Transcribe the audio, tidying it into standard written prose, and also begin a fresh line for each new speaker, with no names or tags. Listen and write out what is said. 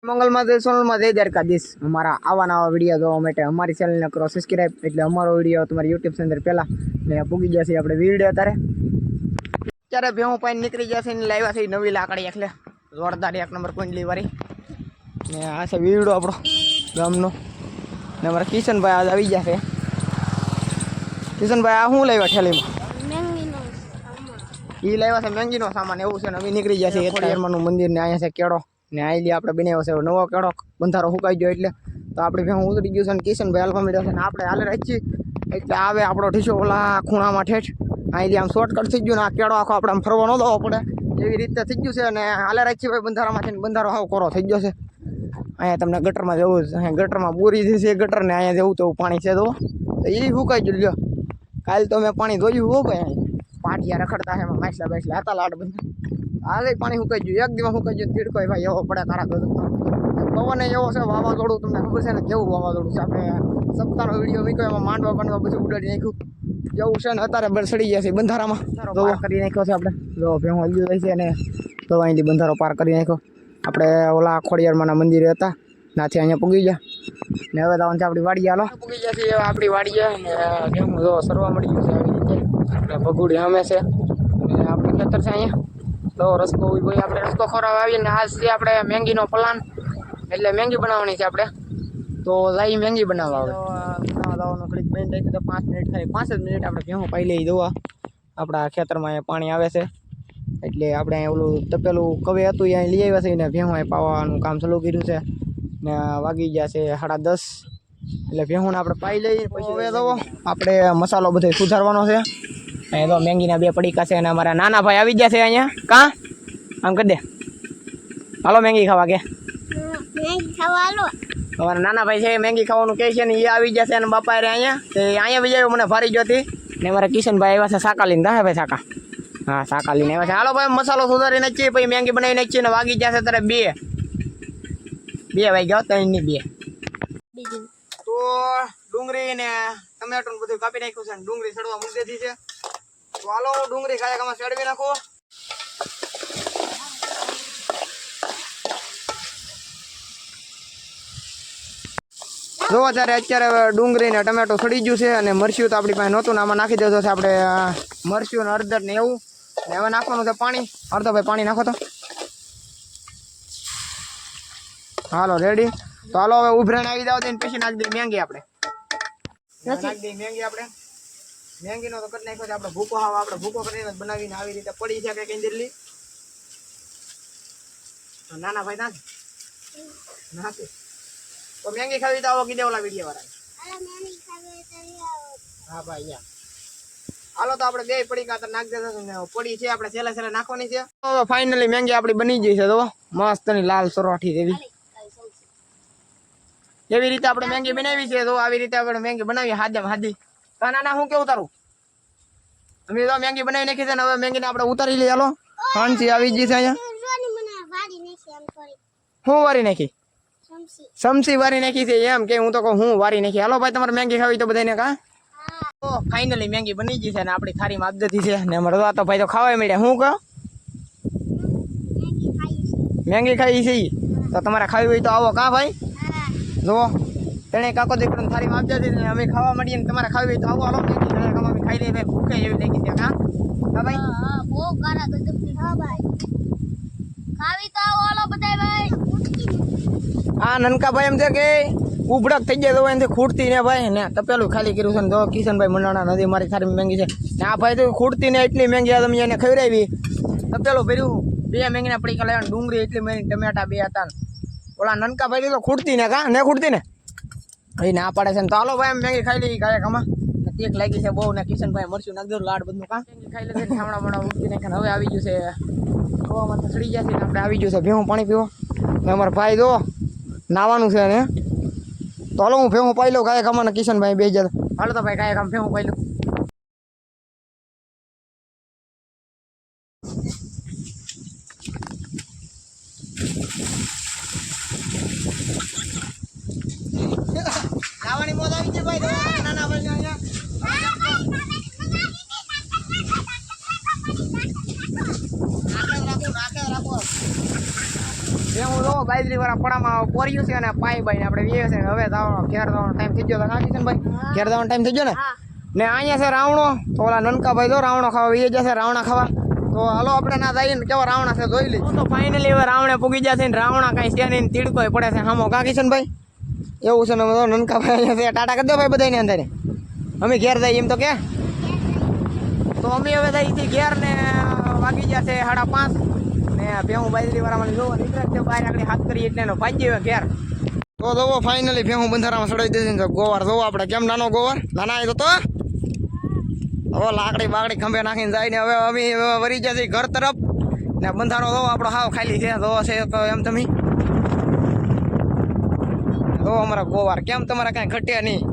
મંગલમાં સોનલમાં જય દ્વારકાધીશ અમારા આવા નવા વિડીયો જોવા માટે અમારી ચેનલને કરો સબસ્ક્રાઈબ એટલે અમારો વિડીયો તમારી યુટ્યુબ ચેનલ પહેલા ને પૂગી જશે આપણે વિડીયો અત્યારે ભેહું પાઈને નીકળી જશે ને લાવ્યા છે નવી લાકડી એટલે જોરદાર એક નંબર કુંડલી વાળી ને આ છે વીડો આપણો ગામનો ને અમારા કિશનભાઈ આજ આવી ગયા છે કિશનભાઈ આ શું લાવ્યા ઠેલીમાં એ લાવ્યા છે મેંગીનો સામાન એવું છે ને અમે નીકળી ગયા છે અત્યારમાંનું મંદિર ને અહીંયા છે કેળો ને આઈલી આપણે બનાવ્યો છે નવો કેળો બંધારો સુકાઈ ગયો એટલે તો આપણે ભેહું ઉતરી ગયું છે ને કિશનભાઈ હાલવા મળ્યો છે ને આપણે હાલે રાખીએ એટલે આવે આપણો ઠીસો ઓલા ખૂણામાં ઠેઠ અહીંથી આમ શોર્ટકટ થઈ ગયું ને આ કેળો આખો આપણે આમ ફરવા ન દેવો પડે એવી રીતે થઈ ગયું છે અને હાલે રાખીએ ભાઈ બંધારામાંથી ને બંધારો હાવ કોરો થઈ ગયો છે અહીંયા તમને ગટરમાં જવું છે અહીંયા ગટરમાં બોરી છે ગટર ને અહીંયા જવું તેવું પાણી છે તો એ સુકાઈ ગયું લ્યો કાલે તો મેં પાણી ધોયું હો ભાઈ પાટિયા રખડતા છે એમાં માછલા બાછલા હતા લાડ બંધ આજે પાણી સુકાઈ ગયું એક દિવસ સુકાઈ ગયું તીડકો ભાઈ એવો પડે તારા પવન એવો છે વાવાઝોડું તમને ખબર છે ને કેવું વાવાઝોડું છે આપણે સપ્તાહનો વિડીયો મૂક્યો એમાં માંડવા બધું ઉડાડી નાખ્યું જેવું છે ને અત્યારે બરસડી ગયા છે બંધારામાં પાર કરી નાખ્યો છે આપણે જો ભેહું હલ્યું જાય છે અને તો અહીંથી બંધારો પાર કરી નાખ્યો આપણે ઓલા ખોડિયારમાંના મંદિરે હતા નાથી અહીંયા પૂગી ગયા ને હવે તો આપણી વાડી હાલો પૂગી ગયા છે આપણી વાડીએ ને ભેહું જો સરવા મળી ગયું છે આવી રીતે આપણે ભગુડી સામે છે ને આપણે ખેતર છે અહીંયા તો રસ્તો ભાઈ આપણે રસ્તો ખોરાવ આવીને આજ છે આપણે મેંગીનો પ્લાન એટલે મેંગી બનાવવાની છે આપણે તો લાઈ મેંગી બનાવવા આવે ઘડીક બેન રાખી તો 5 મિનિટ થાય 5 જ મિનિટ આપણે ભેહું પાઈ લઈ દવા આપણા ખેતરમાં અહીંયા પાણી આવે છે એટલે આપણે અહીંયા ઓલું તપેલું કવે હતું અહીંયા લઈ આવ્યા છે ને ભેહું અહીં પાવાનું કામ ચાલુ કર્યું છે ને વાગી ગયા છે 10:30 એટલે ભેહુંને આપણે પાઈ લઈએ પછી હવે તો આપણે મસાલો બધો સુધારવાનો છે અહીંયા તો મેંગીના 2 પડીકા છે અને અમારા નાના ભાઈ આવી ગયા છે અહીંયા કાં આમ કરી દે હાલો મેંગી ખાવા કે અમારા નાના ભાઈ છે મેંગી ખાવાનું કહે છે ને એ આવી જશે અને બાપા રે અહીંયા તે અહીંયા બી મને ભારી ગયો ને મારા કિશનભાઈ આવ્યા છે શાકા લઈને દા ભાઈ શાકા હા શાકા લઈને આવ્યા છે હાલો ભાઈ મસાલો સુધારી નાખીએ પછી મેંગી બનાવી નાખીએ ને વાગી જશે ત્યારે 2 વાગ્યા 3 ની 2 તો ડુંગળી ને ટમેટો બધું કાપી નાખ્યું છે ને ડુંગળી સડવા મૂકી દીધી છે તો હાલો ડુંગળી ખાયામાં સડવી નાખો જો અત્યારે ડુંગળી ને ટમેટો સડી ગયું છે અને મરચું તો આપણી પાસે નહોતું ને આમાં નાખી દેતો છે આપણે મરચું ને હળદર ને એવું ને હવે નાખવાનું છે પાણી અડધો ભાઈ પાણી નાખો તો હાલો રેડી તો હાલો હવે ઉભરાણ આવી જાવ દઈને પછી નાખી દઈએ મેંગી આપણે નાખી દઈએ મેંગી આપણે મેંગીનો તો કરી નાખ્યો છે આપણે ભૂકો આપણે ભૂકો કરીને બનાવીને આવી રીતે પડી છે કંઈક ઇન્દિરલી નાના ભાઈ નાખે તો મેંગી ખાવી તો આવો કીધે ઓલા વિડીયો વાળા હા ભાઈ હાલો તો આપણે 2 પડીકા તો નાખી દેતા પડી છે આપણે છેલ્લે નાખવાની છે તો ફાઇનલી મેંગી આપણી બની ગઈ છે તો મસ્તની લાલ સરોઠી જેવી એવી રીતે આપણે મેંગી બનાવી છે તો આવી રીતે આપણે મેંગી બનાવી હાદી નાના હું કેવું તારું અમે તો મેંગી બનાવી નાખી છે ને હવે મેંગીને આપણે ઉતારી લઈએ હાલો ફાંસી આવી ગઈ છે અહીંયા હું વારી નાખી સમસી વારી નાખી છે એમ કે હું તો કહું હું વારી નાખી હાલો ભાઈ તમારે મેંગી ખાવી તો બધાને કા તો ફાઇનલી મેંગી બની ગઈ છે ને આપણી થાળીમાં આપી દીધી છે ને અમારે તો ભાઈ તો ખાવા મળ્યા હું કહો મેંગી ખાઈ છે તો તમારે ખાવી હોય તો આવો કા ભાઈ જો તેને કાકો દીકરો થાળીમાં આપી દીધી ને અમે ખાવા મળીએ ને તમારે ખાવી હોય તો આવો હાલો મેંગી ખાઈ લઈએ ભાઈ ભૂખે એવી લાગી છે કા ભાઈ બહુ કારા ગજબની હા ભાઈ ખાવી તો આવો હાલો બધાય ભાઈ આ નનકા ભાઈ એમ છે કે ઉભડક થઈ જાય તો એનાથી ખૂટતી ને ભાઈ ને તપેલું ખાલી કર્યું છે ને જો કિશનભાઈ મંડાણા નદી મારી થાળી મેંગી છે ને આ ભાઈ તો ખૂટતી ને એટલી મેંગી તમે એને ખવડાવી તપેલું ભર્યું 2 મેંગીના પડીકા લાવ્યા ડુંગળી એટલી મેંગી ટમેટા 2 હતા ઓલા નનકા ભાઈ તો ખૂટતી ને કા ને ખૂટતી ને એ ના પાડે છે ને તો હાલો ભાઈ મેંગી ખાઈ લઈ કાંઈ ખમા તેક લાગી છે બહુ ને કિશનભાઈ મરચું નાખી દો લાડ બધું કા ખાઈ લે ઠામણા બણા ઉઠી નાખે હવે આવી ગયું છે હવામાં તો સડી ગયા છે ને આપણે આવી ગયું છે ભેહું પાણી પીવો અમારા ભાઈ દો નાવાનું છે ને તો હાલો હું ભેહું પાઈ લઉં કાંઈ ખમા ને કિશનભાઈ 2 જણ હાલો તો ભાઈ કાંઈ ખમ ભેહું પાઈ લઉં નાવાની મોજ આવી છે ભાઈ નાના ભાઈ અહીંયા રાખો ભેહું લો બાજરી વાળા પડામાં પોર્યું છે અને પાઈ બાઈને આપણે વીએ છે હવે ઘેર જવાનો ટાઈમ થઈ ગયો કાકી છે ભાઈ ઘેર જવાનો ટાઈમ થઈ ગયો ને અહીંયા છે રાવણો તો ઓલા નનકા ભાઈ તો રાવણો ખાવા વીએ જશે રાવણા ખાવા તો હાલો આપણે ના જઈએ ને કેવા રાવણા છે જોઈ લઈએ તો ફાઇનલી હવે રાવણે પૂગી જશે ને રાવણા કાંઈ છે નહીં તીડકોય પડે છે હામો કાકી છે ને ભાઈ એવું છે ને નનકા ભાઈ અહીંયા છે ટાટા કરી દો ભાઈ બધાને અંદર અમે ઘેર જઈએ એમ તો કે તો અમે હવે જઈથી ઘેર ને વાગી જશે 5:30 ને ભેહું બાજરી વાળામાં જોવો નીકળે છે બહાર આગળ હાથ કરીએ એટલે એનો ભાજી હવે ઘેર તો જોવો ફાઇનલી ભેહું બંધારામાં ચડાવી દેશે ને ગોવાર જોવો આપણે કેમ નાનો ગોવાર નાના આવ્યો તો હવે લાકડી બાકડી ખંભે નાખીને જાય ને હવે અમે વરી જશે ઘર તરફ ને બંધારો જોવો આપણો હાવ ખાલી છે જોવો છે તો એમ તમે જોવો અમારા ગોવાર કેમ તમારા કાંઈ ઘટે નહીં